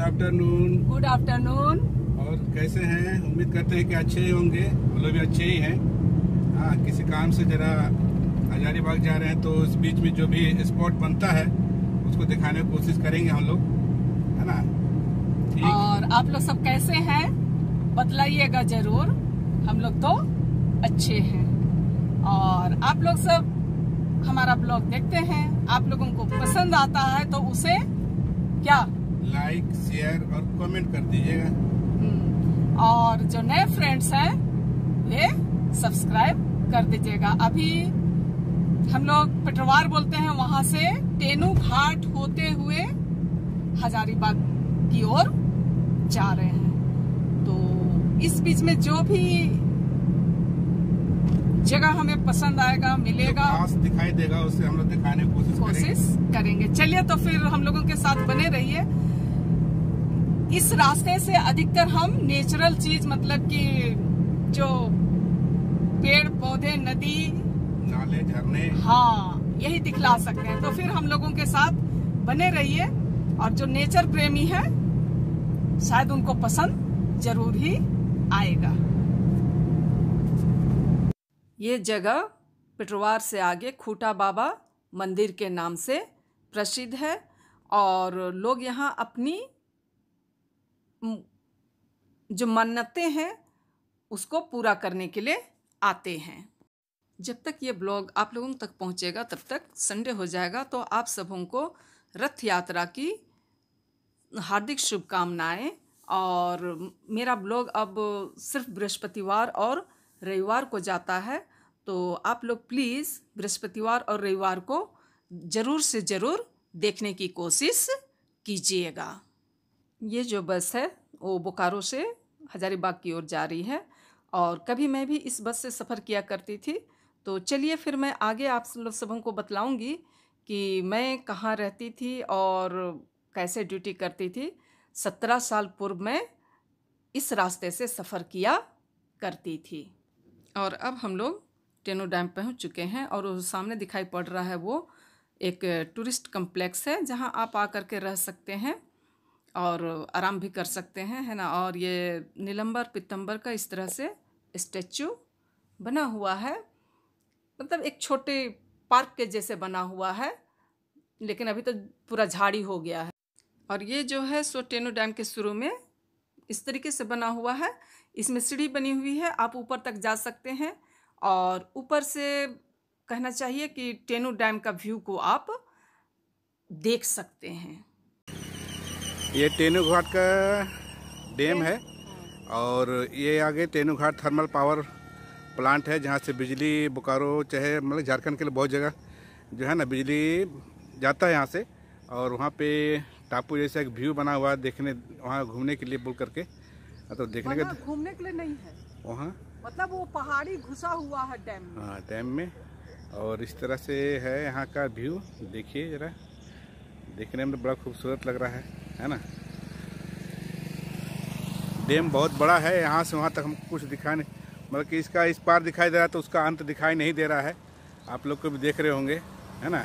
Afternoon. Good afternoon. और कैसे हैं? उम्मीद करते हैं कि अच्छे ही होंगे। हम लोग भी अच्छे ही हैं। हाँ, किसी काम से जरा हजारीबाग जा रहे हैं, तो इस बीच में जो भी स्पॉट बनता है उसको दिखाने की कोशिश करेंगे हम लोग, है ना? ठीक। और आप लोग सब कैसे हैं बतलाइएगा जरूर। हम लोग तो अच्छे हैं और आप लोग सब हमारा ब्लॉग देखते हैं, आप लोगों को पसंद आता है तो उसे क्या लाइक, शेयर और कमेंट कर दीजिएगा। और जो नए फ्रेंड्स हैं वे सब्सक्राइब कर दीजिएगा। अभी हम लोग पेटरवार बोलते हैं, वहां से टेनू घाट होते हुए हजारीबाग की ओर जा रहे हैं। तो इस बीच में जो भी जगह हमें पसंद आएगा, मिलेगा, खास दिखाई देगा, उससे हम लोग दिखाने की कोशिश करेंगे। चलिए तो फिर हम लोगों के साथ बने रहिए। इस रास्ते से अधिकतर हम नेचुरल चीज, मतलब कि जो पेड़ पौधे, नदी, नाले, झरने, हाँ, यही दिखला सकते हैं। तो फिर हम लोगों के साथ बने रहिए। और जो नेचर प्रेमी है शायद उनको पसंद जरूर ही आएगा। ये जगह पेटरवार से आगे खूटा बाबा मंदिर के नाम से प्रसिद्ध है और लोग यहाँ अपनी जो मन्नतें हैं उसको पूरा करने के लिए आते हैं। जब तक ये ब्लॉग आप लोगों तक पहुँचेगा तब तक संडे हो जाएगा। तो आप सबों को रथ यात्रा की हार्दिक शुभकामनाएं। और मेरा ब्लॉग अब सिर्फ बृहस्पतिवार और रविवार को जाता है, तो आप लोग प्लीज़ बृहस्पतिवार और रविवार को ज़रूर से ज़रूर देखने की कोशिश कीजिएगा। ये जो बस है वो बोकारो से हजारीबाग की ओर जा रही है और कभी मैं भी इस बस से सफ़र किया करती थी। तो चलिए फिर मैं आगे आप लोग सबों को बतलाऊंगी कि मैं कहाँ रहती थी और कैसे ड्यूटी करती थी। 17 साल पूर्व मैं इस रास्ते से सफ़र किया करती थी। और अब हम लोग टेनू डैम पहुंच चुके हैं और वो सामने दिखाई पड़ रहा है वो एक टूरिस्ट कम्प्लेक्स है जहां आप आकर के रह सकते हैं और आराम भी कर सकते हैं, है ना। और ये नीलंबर पीतम्बर का इस तरह से स्टैचू बना हुआ है, मतलब एक छोटे पार्क के जैसे बना हुआ है, लेकिन अभी तो पूरा झाड़ी हो गया है। और ये जो है सो टेनू डैम के शुरू में इस तरीके से बना हुआ है। इसमें सीढ़ी बनी हुई है, आप ऊपर तक जा सकते हैं और ऊपर से कहना चाहिए कि टेनू डैम का व्यू को आप देख सकते हैं। ये टेनू घाट का डैम है और ये आगे टेनू घाट थर्मल पावर प्लांट है जहाँ से बिजली बोकारो चाहे मतलब झारखंड के लिए बहुत जगह जो है ना बिजली जाता है यहाँ से। और वहाँ पे टापू जैसा एक व्यू बना हुआ है, देखने वहाँ घूमने के लिए बोल करके। तो देखने के घूमने के लिए नहीं है वहाँ, मतलब वो पहाड़ी घुसा हुआ है डैम में। हाँ, डैम में। और इस तरह से है यहाँ का व्यू, देखिए जरा, देखने में बड़ा खूबसूरत लग रहा है ना। डैम बहुत बड़ा है, यहाँ से वहाँ तक हमको कुछ दिखा नहीं, मतलब कि इसका इस पार दिखाई दे रहा है तो उसका अंत दिखाई नहीं दे रहा है। आप लोग को भी देख रहे होंगे, है ना।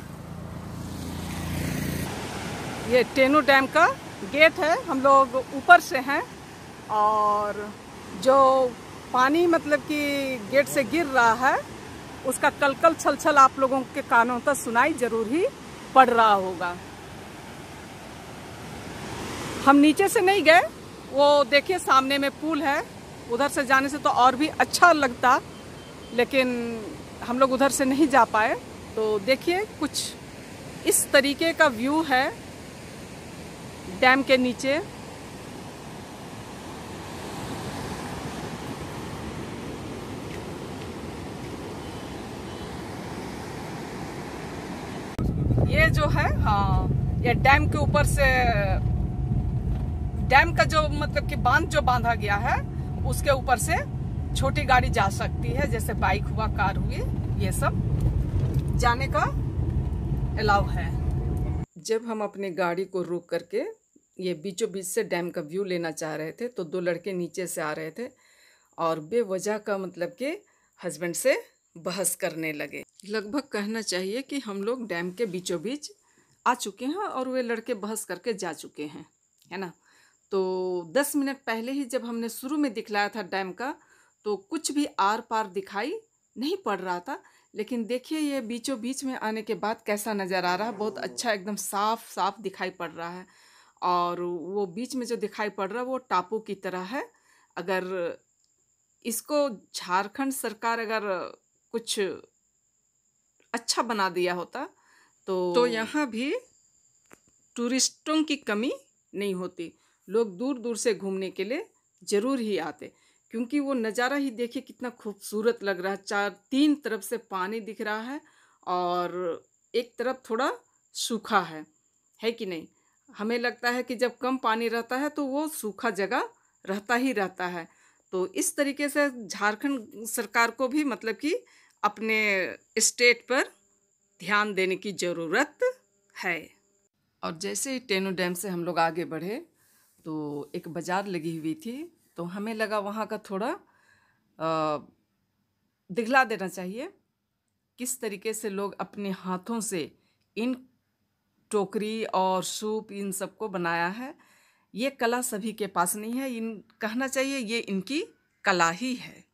ये टेनू डैम का गेट है, हम लोग ऊपर से हैं और जो पानी मतलब कि गेट से गिर रहा है उसका कलकल छलछल आप लोगों के कानों तक सुनाई जरूर ही पड़ रहा होगा। हम नीचे से नहीं गए, वो देखिए सामने में पुल है, उधर से जाने से तो और भी अच्छा लगता, लेकिन हम लोग उधर से नहीं जा पाए। तो देखिए कुछ इस तरीके का व्यू है डैम के नीचे। ये जो है, हाँ, ये डैम के ऊपर से डैम का जो मतलब कि बांध जो बांधा गया है उसके ऊपर से छोटी गाड़ी जा सकती है, जैसे बाइक हुआ, कार हुई, ये सब जाने का अलाउ है। जब हम अपनी गाड़ी को रोक करके ये बीचों बीच से डैम का व्यू लेना चाह रहे थे तो दो लड़के नीचे से आ रहे थे और बेवजह का मतलब कि हस्बैंड से बहस करने लगे। लगभग कहना चाहिए कि हम लोग डैम के बीचों बीच आ चुके हैं और वे लड़के बहस करके जा चुके हैं, है ना। तो 10 मिनट पहले ही जब हमने शुरू में दिखलाया था डैम का, तो कुछ भी आर पार दिखाई नहीं पड़ रहा था। लेकिन देखिए ये बीचों बीच में आने के बाद कैसा नज़र आ रहा है, बहुत अच्छा एकदम साफ साफ दिखाई पड़ रहा है। और वो बीच में जो दिखाई पड़ रहा है वो टापू की तरह है। अगर इसको झारखंड सरकार अगर कुछ अच्छा बना दिया होता तो यहाँ भी टूरिस्टों की कमी नहीं होती। लोग दूर दूर से घूमने के लिए ज़रूर ही आते, क्योंकि वो नज़ारा ही देखिए कितना खूबसूरत लग रहा है। तीन तरफ से पानी दिख रहा है और एक तरफ थोड़ा सूखा है कि नहीं। हमें लगता है कि जब कम पानी रहता है तो वो सूखा जगह रहता ही रहता है। तो इस तरीके से झारखंड सरकार को भी मतलब कि अपने स्टेट पर ध्यान देने की ज़रूरत है। और जैसे ही टेनू डैम से हम लोग आगे बढ़े तो एक बाज़ार लगी हुई थी, तो हमें लगा वहाँ का थोड़ा दिखला देना चाहिए किस तरीके से लोग अपने हाथों से इन टोकरी और सूप इन सबको बनाया है। ये कला सभी के पास नहीं है, कहना चाहिए ये इनकी कला ही है।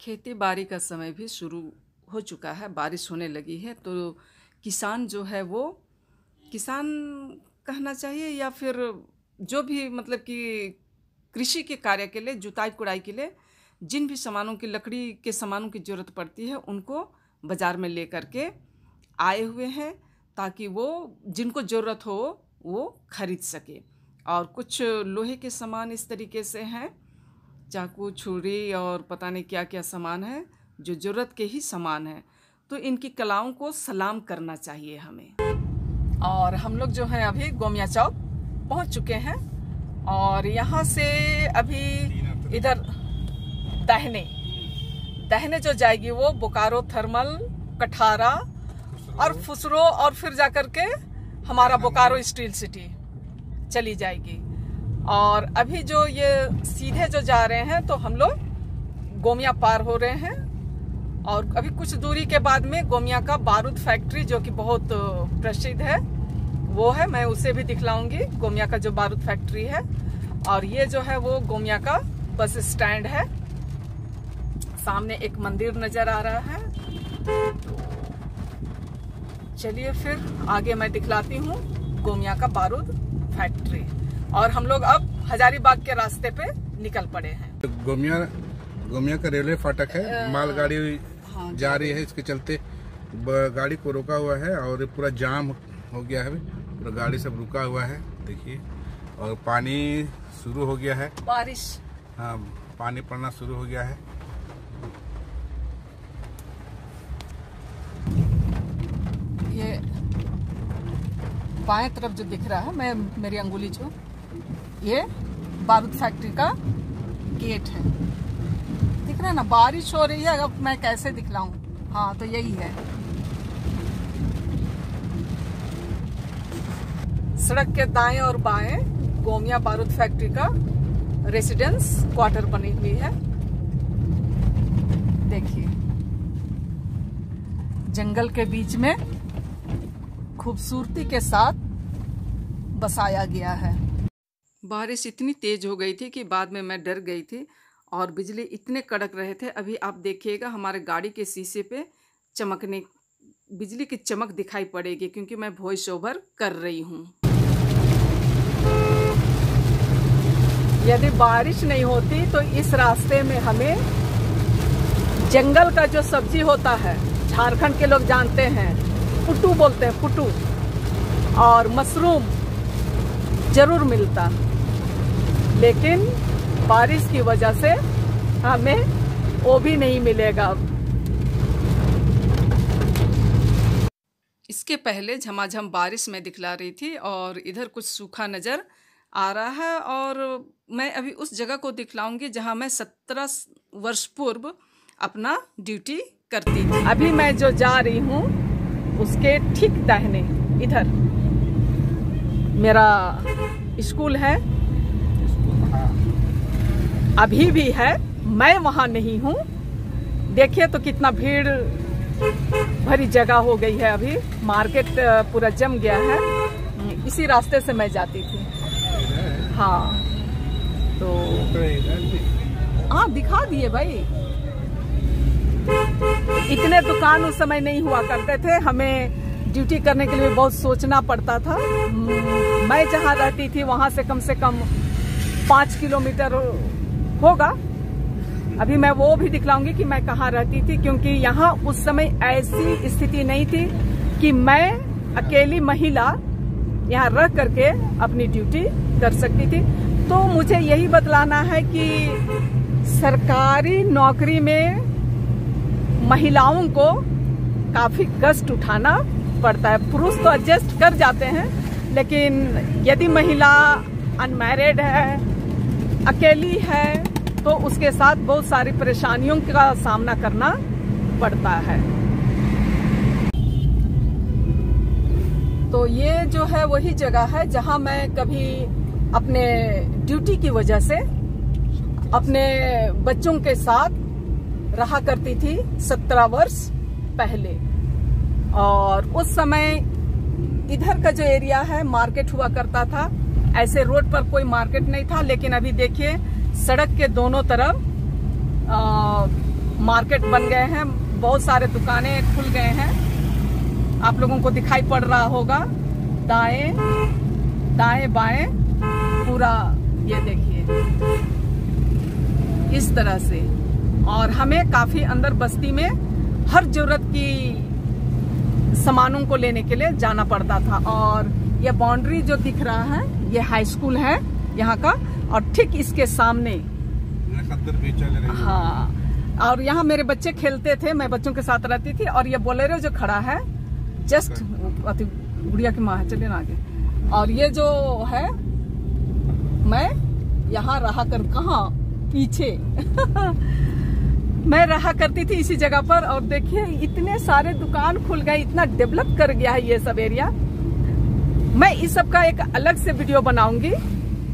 खेती बाड़ी का समय भी शुरू हो चुका है, बारिश होने लगी है, तो किसान जो है वो किसान कहना चाहिए या फिर जो भी मतलब कि कृषि के कार्य के लिए, जुताई कुड़ाई के लिए जिन भी सामानों की, लकड़ी के सामानों की ज़रूरत पड़ती है उनको बाज़ार में ले करके आए हुए हैं, ताकि वो जिनको ज़रूरत हो वो खरीद सके। और कुछ लोहे के सामान इस तरीके से हैं, चाकू छुरी और पता नहीं क्या क्या सामान है जो ज़रूरत के ही सामान है। तो इनकी कलाओं को सलाम करना चाहिए हमें। और हम लोग जो हैं अभी गोमिया चौक पहुंच चुके हैं और यहाँ से अभी इधर दाहिने जो जाएगी वो बोकारो थर्मल, कठारा और फुसरो और फिर जाकर के हमारा बोकारो स्टील सिटी चली जाएगी। और अभी जो ये सीधे जो जा रहे हैं तो हम लोग गोमिया पार हो रहे हैं और अभी कुछ दूरी के बाद में गोमिया का बारूद फैक्ट्री जो कि बहुत प्रसिद्ध है वो है, मैं उसे भी दिखलाऊंगी, गोमिया का जो बारूद फैक्ट्री है। और ये जो है वो गोमिया का बस स्टैंड है, सामने एक मंदिर नजर आ रहा है। चलिए फिर आगे मैं दिखलाती हूँ गोमिया का बारूद फैक्ट्री। और हम लोग अब हजारीबाग के रास्ते पे निकल पड़े हैं। गोमिया का रेलवे फाटक है, मालगाड़ी जा रही है, इसके चलते गाड़ी को रोका हुआ है और पूरा जाम हो गया है, पूरा गाड़ी सब रुका हुआ है देखिए। और पानी शुरू हो गया है, बारिश, हाँ पानी पड़ना शुरू हो गया है। ये बाएं तरफ जो दिख रहा है, मेरी अंगुली जो, ये बारूद फैक्ट्री का गेट है, दिख रहा है ना। बारिश हो रही है, अब मैं कैसे दिखलाऊं। हाँ तो यही है, सड़क के दाएं और बाएं गोमिया बारूद फैक्ट्री का रेसिडेंस क्वार्टर बनी हुई है। देखिए जंगल के बीच में खूबसूरती के साथ बसाया गया है। बारिश इतनी तेज हो गई थी कि बाद में मैं डर गई थी और बिजली इतने कड़क रहे थे। अभी आप देखिएगा हमारे गाड़ी के शीशे पे बिजली की चमक दिखाई पड़ेगी, क्योंकि मैं वॉइस ओवर कर रही हूँ। यदि बारिश नहीं होती तो इस रास्ते में हमें जंगल का जो सब्जी होता है, झारखंड के लोग जानते हैं, पुटू बोलते हैं, पुटू और मशरूम जरूर मिलता, लेकिन बारिश की वजह से हमें वो भी नहीं मिलेगा। इसके पहले झमाझम बारिश में दिखला रही थी और इधर कुछ सूखा नज़र आ रहा है। और मैं अभी उस जगह को दिखलाऊंगी जहां मैं 17 वर्ष पूर्व अपना ड्यूटी करती थी। अभी मैं जो जा रही हूँ उसके ठीक दाहिने इधर मेरा स्कूल है, अभी भी है, मैं वहाँ नहीं हूँ। देखिए तो कितना भीड़ भरी जगह हो गई है, अभी मार्केट पूरा जम गया है। इसी रास्ते से मैं जाती थी। हाँ तो हाँ दिखा दिए भाई। इतने दुकान उस समय नहीं हुआ करते थे, हमें ड्यूटी करने के लिए बहुत सोचना पड़ता था। मैं जहाँ रहती थी वहां से कम 5 किलोमीटर होगा। अभी मैं वो भी दिखलाऊंगी कि मैं कहाँ रहती थी, क्योंकि यहाँ उस समय ऐसी स्थिति नहीं थी कि मैं अकेली महिला यहाँ रह करके अपनी ड्यूटी कर सकती थी। तो मुझे यही बतलाना है कि सरकारी नौकरी में महिलाओं को काफी कष्ट उठाना पड़ता है। पुरुष तो एडजस्ट कर जाते हैं, लेकिन यदि महिला अनमैरिड है, अकेली है, तो उसके साथ बहुत सारी परेशानियों का सामना करना पड़ता है। तो ये जो है वही जगह है जहां मैं कभी अपने ड्यूटी की वजह से अपने बच्चों के साथ रहा करती थी 17 वर्ष पहले। और उस समय इधर का जो एरिया है मार्केट हुआ करता था। ऐसे रोड पर कोई मार्केट नहीं था, लेकिन अभी देखिए सड़क के दोनों तरफ मार्केट बन गए हैं, बहुत सारे दुकानें खुल गए हैं। आप लोगों को दिखाई पड़ रहा होगा, दाएं दाएं बाएं पूरा ये देखिए इस तरह से। और हमें काफी अंदर बस्ती में हर जरूरत की सामानों को लेने के लिए जाना पड़ता था। और ये बाउंड्री जो दिख रहा है ये हाई स्कूल है यहाँ का, और ठीक इसके सामने हाँ। और यहाँ मेरे बच्चे खेलते थे, मैं बच्चों के साथ रहती थी। और ये बोलेरो जो खड़ा है जस्ट गुड़िया की माँ है, चलिए ना आगे। और ये जो है मैं यहाँ रहा कर कहाँ पीछे मैं रहा करती थी इसी जगह पर। और देखिए इतने सारे दुकान खुल गए, इतना डेवलप कर गया है ये सब एरिया। मैं इस सब का एक अलग से वीडियो बनाऊंगी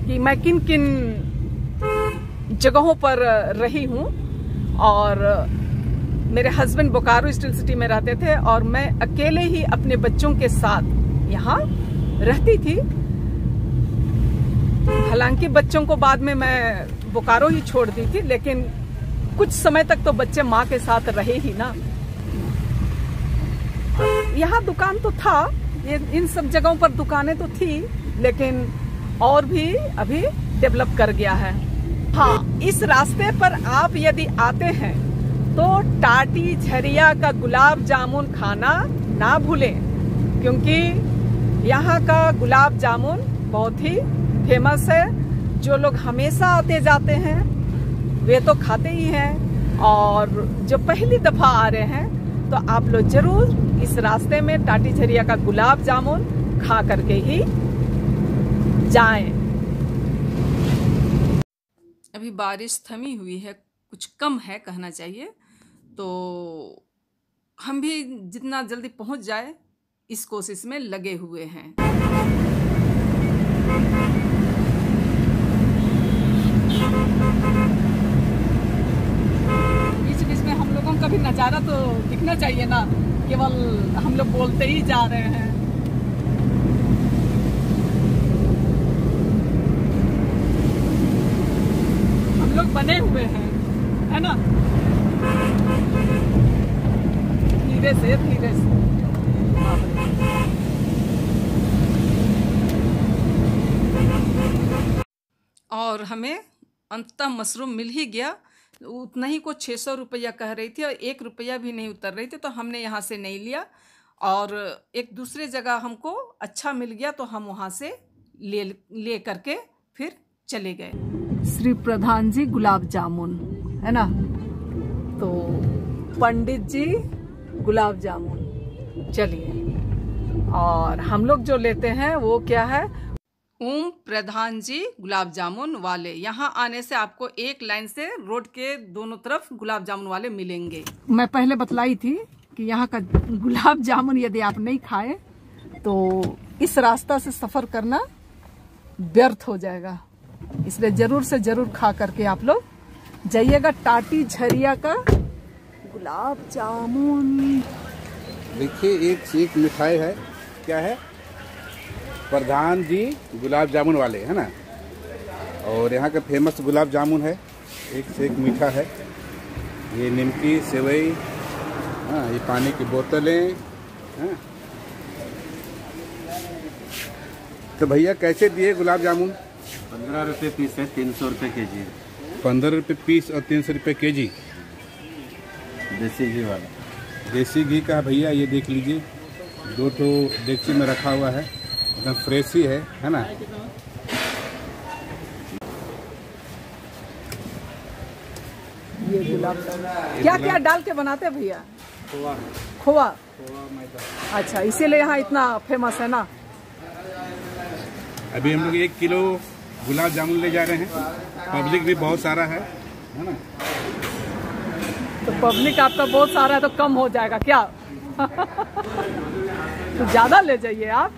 कि मैं किन किन जगहों पर रही हूँ। और मेरे हस्बैंड बोकारो स्टील सिटी में रहते थे और मैं अकेले ही अपने बच्चों के साथ यहाँ रहती थी। हालांकि बच्चों को बाद में मैं बोकारो ही छोड़ दी थी, लेकिन कुछ समय तक तो बच्चे माँ के साथ रहे ही ना। यहाँ दुकान तो था, ये इन सब जगहों पर दुकानें तो थी, लेकिन और भी अभी डेवलप कर गया है। हाँ, इस रास्ते पर आप यदि आते हैं तो टाटी झरिया का गुलाब जामुन खाना ना भूलें, क्योंकि यहाँ का गुलाब जामुन बहुत ही फेमस है। जो लोग हमेशा आते जाते हैं वे तो खाते ही हैं, और जो पहली दफा आ रहे हैं तो आप लोग जरूर इस रास्ते में टाटी झरिया का गुलाब जामुन खा करके ही जाएं। अभी बारिश थमी हुई है, कुछ कम है कहना चाहिए, तो हम भी जितना जल्दी पहुंच जाए इस कोशिश में लगे हुए हैं। बीच बीच में हम लोगों का भी नज़ारा तो दिखना चाहिए ना, केवल हम लोग बोलते ही जा रहे हैं। हम लोग बने हुए हैं, है ना, धीरे से धीरे से। और हमें अंततः मशरूम मिल ही गया। उतना ही को 600 रुपया कह रही थी और 1 रुपया भी नहीं उतर रही थी, तो हमने यहाँ से नहीं लिया। और एक दूसरे जगह हमको अच्छा मिल गया तो हम वहाँ से ले करके फिर चले गए। श्री प्रधान जी गुलाब जामुन, है ना, तो पंडित जी गुलाब जामुन। चलिए, और हम लोग जो लेते हैं वो क्या है, ओम प्रधान जी गुलाब जामुन वाले। यहाँ आने से आपको एक लाइन से रोड के दोनों तरफ गुलाब जामुन वाले मिलेंगे। मैं पहले बतलाई थी कि यहाँ का गुलाब जामुन यदि आप नहीं खाए तो इस रास्ता से सफर करना व्यर्थ हो जाएगा, इसलिए जरूर से जरूर खा करके आप लोग जाइएगा। टाटी झरिया का गुलाब जामुन। देखिए एक मिठाई है, क्या है, प्रधान जी गुलाब जामुन वाले, है ना। और यहाँ का फेमस गुलाब जामुन है, एक से एक मीठा है। ये निमकी, सेवई, हाँ, ये पानी की बोतलें, हाँ। तो भैया कैसे दिए गुलाब जामुन? 15 रुपये पीस है, 300 रुपये के जी। 15 रुपये पीस और 300 रुपये के जी। देसी घी वाला, देसी घी का भैया ये देख लीजिए, 2 तो डेगची में रखा हुआ है, एकदम फ्रेश ही है ना। ये गुलाब जामुन क्या क्या डाल के बनाते हैं भैया? खोआ। अच्छा, इसीलिए यहाँ इतना फेमस है ना। अभी हम लोग 1 किलो गुलाब जामुन ले जा रहे हैं, पब्लिक भी बहुत सारा है ना। तो पब्लिक आपका बहुत सारा है तो कम हो जाएगा क्या? तो ज्यादा ले जाइए आप।